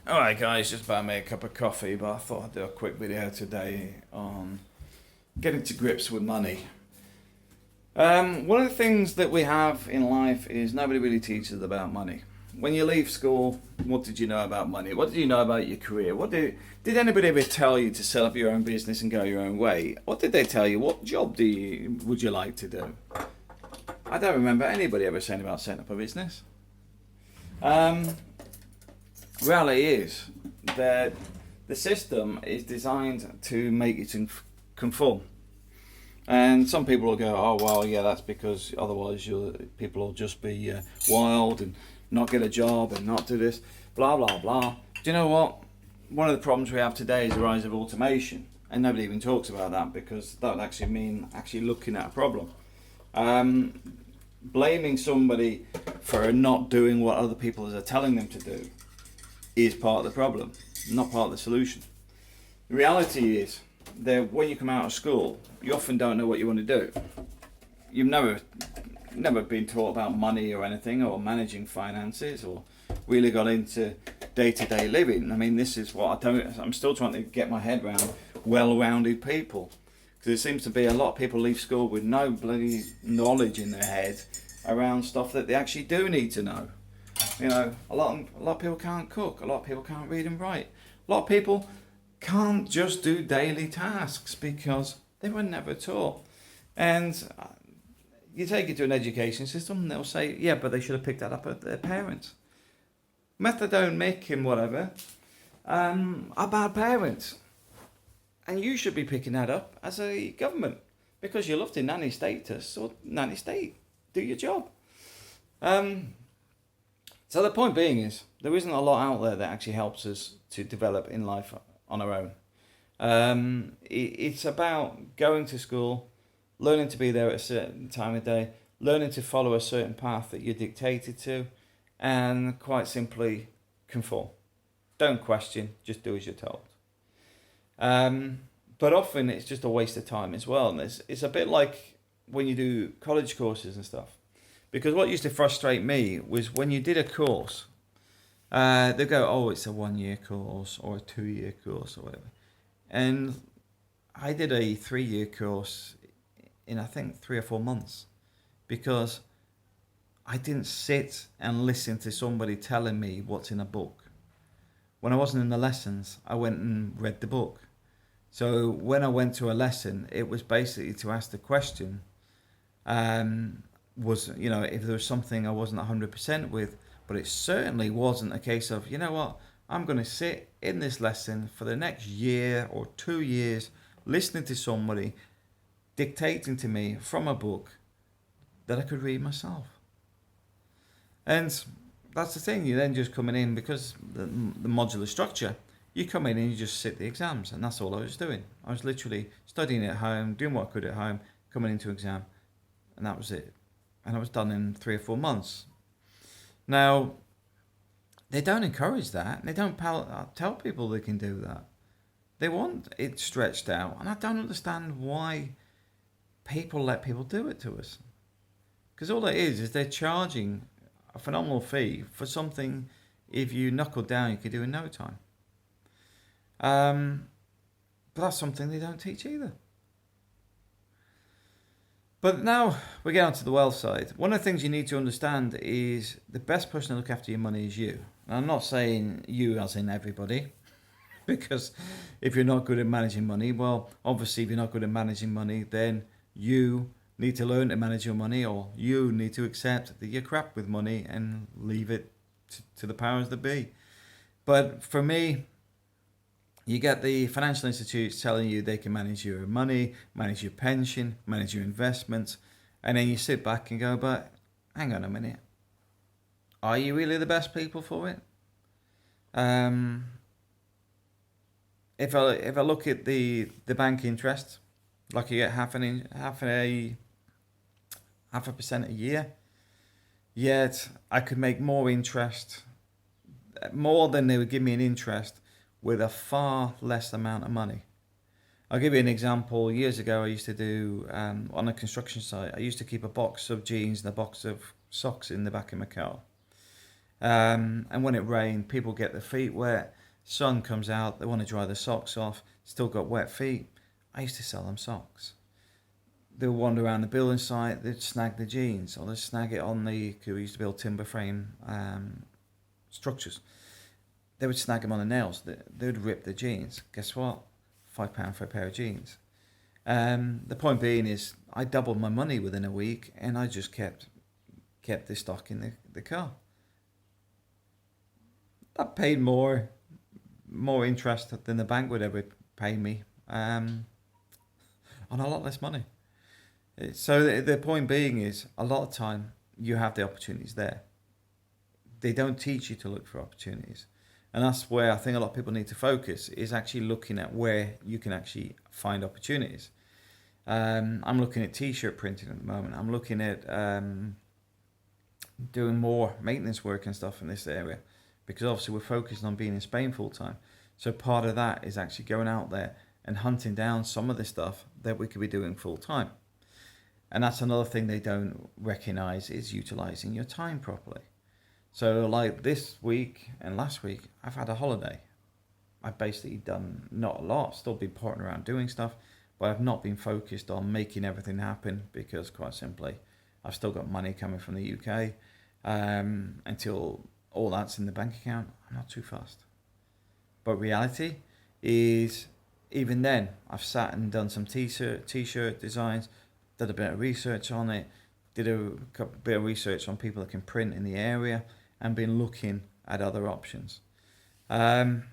Alright guys, just about to make a cup of coffee, but I thought I'd do a quick video today on getting to grips with money. One of the things that we have in life is nobody really teaches about money. When you leave school, what did you know about money? What did you know about your career? Did anybody ever tell you to set up your own business and go your own way? What did they tell you? What job would you like to do? I don't remember anybody ever saying about setting up a business. Um, Reality is that the system is designed to make you to conform. And some people will go, oh, well, yeah, that's because otherwise people will just be wild and not get a job and not do this, blah, blah, blah. Do you know what? One of the problems we have today is the rise of automation. And nobody even talks about that because that would actually mean actually looking at a problem. Blaming somebody for not doing what other people are telling them to do is part of the problem, not part of the solution. The reality is that when you come out of school, you often don't know what you want to do. You've never been taught about money or anything, or managing finances, or really got into day-to-day living. I mean, this is what I'm still trying to get my head around well-rounded people. Because it seems to be a lot of people leave school with no bloody knowledge in their head around stuff that they actually do need to know. You know, a lot of people can't cook. A lot of people can't read and write. A lot of people can't just do daily tasks because they were never taught. And you take it to an education system, and they'll say, yeah, but they should have picked that up at their parents. Methadone, Mick, and whatever are bad parents. And you should be picking that up as a government because you love the nanny status or nanny state. Do your job. So the point being is there isn't a lot out there that actually helps us to develop in life on our own. It's about going to school, learning to be there at a certain time of day, learning to follow a certain path that you're dictated to, and quite simply conform. Don't question, just do as you're told. But often it's just a waste of time as well. And it's a bit like when you do college courses and stuff. Because what used to frustrate me was when you did a course, they go, oh, it's a 1-year course or a 2-year course or whatever. And I did a 3-year course in, I think, 3 or 4 months because I didn't sit and listen to somebody telling me what's in a book. When I wasn't in the lessons, I went and read the book. So when I went to a lesson, it was basically to ask the question, if there was something I wasn't 100% with, but it certainly wasn't a case of, you know what, I'm going to sit in this lesson for the next year or 2 years, listening to somebody dictating to me from a book that I could read myself. And that's the thing, you're then just coming in because the modular structure, you come in and you just sit the exams, and that's all I was doing. I was literally studying at home, doing what I could at home, coming into exam, and that was it. And I was done in 3 or 4 months. Now, they don't encourage that. They don't tell people they can do that. They want it stretched out, and I don't understand why people let people do it to us. Because all it is they're charging a phenomenal fee for something if you knuckle down you could do in no time. But that's something they don't teach either. But now we get onto the wealth side. One of the things you need to understand is the best person to look after your money is you. And I'm not saying you as in everybody, because if you're not good at managing money, well, obviously if you're not good at managing money, then you need to learn to manage your money, or you need to accept that you're crap with money and leave it to the powers that be. But for me, you get the financial institutes telling you they can manage your money, manage your pension, manage your investments, and then you sit back and go, but hang on a minute. Are you really the best people for it? If I look at the bank interest, like you get half a percent a year, yet I could make more interest, more than they would give me in interest, with a far less amount of money. I'll give you an example. Years ago, I used to do, on a construction site, I used to keep a box of jeans and a box of socks in the back of my car. And when it rained, people get their feet wet. Sun comes out, they want to dry their socks off. Still got wet feet. I used to sell them socks. They'll wander around the building site. They'd snag the jeans, or they'd snag it on the. Cause we used to build timber frame structures. They would snag them on the nails. They would rip the jeans. Guess what? £5 for a pair of jeans. The point being is, I doubled my money within a week, and I just kept the stock in the car. That paid more interest than the bank would ever pay me, on a lot less money. So the point being is, a lot of time you have the opportunities there. They don't teach you to look for opportunities. And that's where I think a lot of people need to focus, is actually looking at where you can actually find opportunities. I'm looking at t-shirt printing at the moment. I'm looking at doing more maintenance work and stuff in this area, because obviously we're focusing on being in Spain full time. So part of that is actually going out there and hunting down some of the stuff that we could be doing full time. And that's another thing they don't recognize, is utilizing your time properly. So like this week and last week, I've had a holiday. I've basically done not a lot, still been potting around doing stuff, but I've not been focused on making everything happen, because quite simply, I've still got money coming from the UK. Until all that's in the bank account, I'm not too fast. But reality is, even then, I've sat and done some t-shirt designs, did a bit of research on it, did a bit of research on people that can print in the area, and been looking at other options. But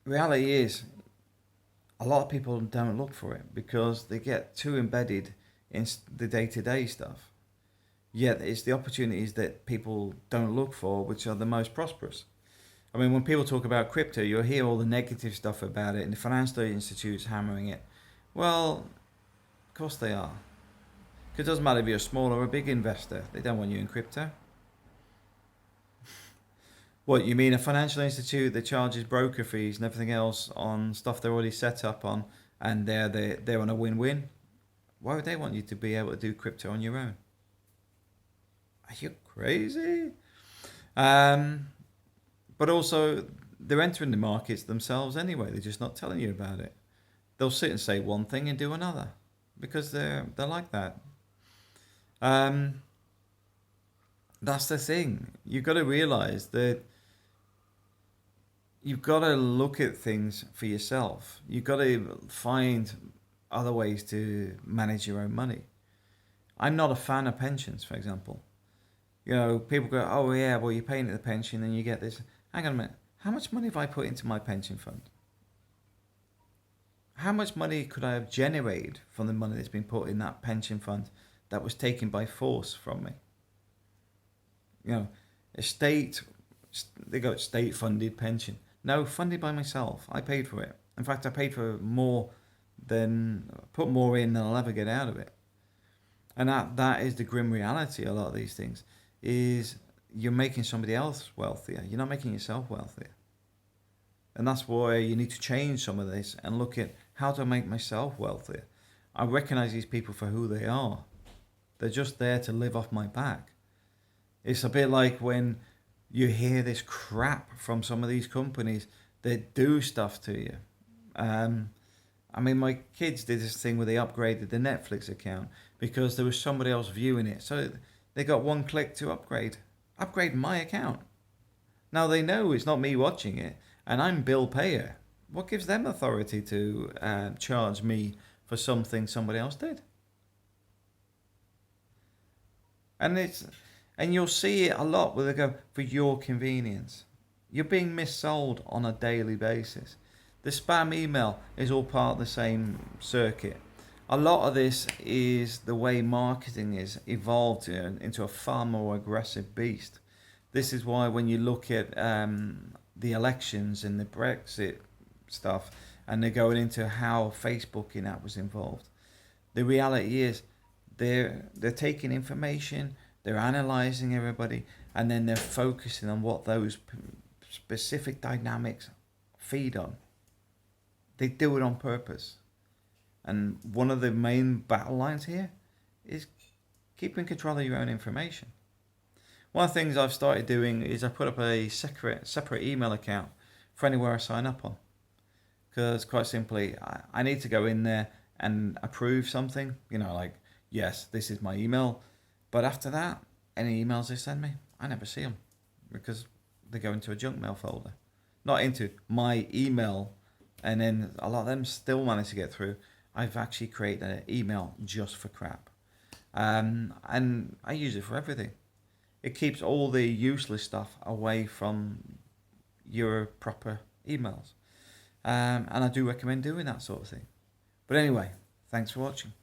reality is, a lot of people don't look for it because they get too embedded in the day-to-day stuff. Yet it's the opportunities that people don't look for which are the most prosperous. I mean, when people talk about crypto, you'll hear all the negative stuff about it, and the financial institutes hammering it. Well, of course they are. Because it doesn't matter if you're a small or a big investor. They don't want you in crypto. What, you mean a financial institute that charges broker fees and everything else on stuff they're already set up on, and they're on a win-win? Why would they want you to be able to do crypto on your own? Are you crazy? But also, they're entering the markets themselves anyway. They're just not telling you about it. They'll sit and say one thing and do another, because they're like that. That's the thing. You've got to realize that you've got to look at things for yourself. You've got to find other ways to manage your own money. I'm not a fan of pensions, for example. You know, people go, oh yeah, well you're paying into the pension and you get this. Hang on a minute. How much money have I put into my pension fund? How much money could I have generated from the money that's been put in that pension fund that was taken by force from me? You know, they got state-funded pension. No, funded by myself. I paid for it. In fact, I paid for put more in than I'll ever get out of it. And that is the grim reality. A lot of these things is you're making somebody else wealthier. You're not making yourself wealthier. And that's why you need to change some of this and look at, how do I make myself wealthier? I recognize these people for who they are. They're just there to live off my back. It's a bit like when you hear this crap from some of these companies that do stuff to you. I mean, my kids did this thing where they upgraded the Netflix account because there was somebody else viewing it. So they got one click to upgrade my account. Now they know it's not me watching it, and I'm bill payer. What gives them authority to charge me for something somebody else did? And you'll see it a lot where they go, for your convenience. You're being missold on a daily basis. The spam email is all part of the same circuit. A lot of this is the way marketing is evolved into a far more aggressive beast. This is why when you look at the elections and the Brexit stuff, and they're going into how Facebook in that was involved, the reality is they're taking information, they're analysing everybody, and then they're focusing on what those specific dynamics feed on. They do it on purpose. And one of the main battle lines here is keep in control of your own information. One of the things I've started doing is I put up a separate email account for anywhere I sign up on. Because quite simply, I need to go in there and approve something, like, yes, this is my email. But after that, any emails they send me, I never see them because they go into a junk mail folder, not into my email. And then a lot of them still manage to get through. I've actually created an email just for crap. And I use it for everything. It keeps all the useless stuff away from your proper emails. And I do recommend doing that sort of thing. But anyway, thanks for watching.